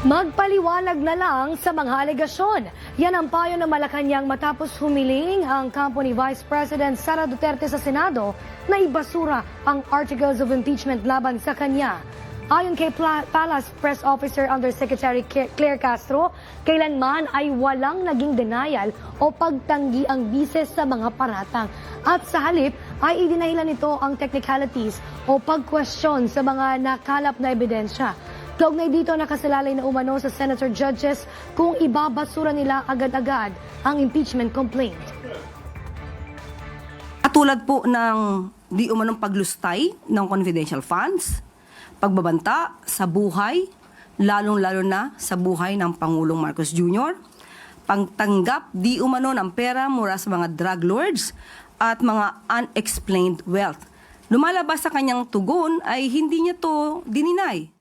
Magpaliwanag na lang sa mga alegasyon. Yan ang payo ng Malacanang matapos humiling ang kampo ni Vice President Sara Duterte sa Senado na ibasura ang articles of impeachment laban sa kanya. Ayon kay Palace Press Officer Undersecretary Claire Castro, kailanman ay walang naging denial o pagtanggi ang bises sa mga paratang. At sa halip ay idinahilan nito ang technicalities o pag-question sa mga nakalap na ebidensya. Kaugnay dito, nakasalalay na umano sa senator judges kung ibabasura nila agad-agad ang impeachment complaint. Katulad po ng di umanong paglustay ng confidential funds, pagbabanta sa buhay, lalong-lalo na sa buhay ng Pangulong Marcos Jr., pagtanggap di umano ng pera mula sa mga drug lords at mga unexplained wealth. Lumalabas sa kanyang tugon ay hindi niya to dininay.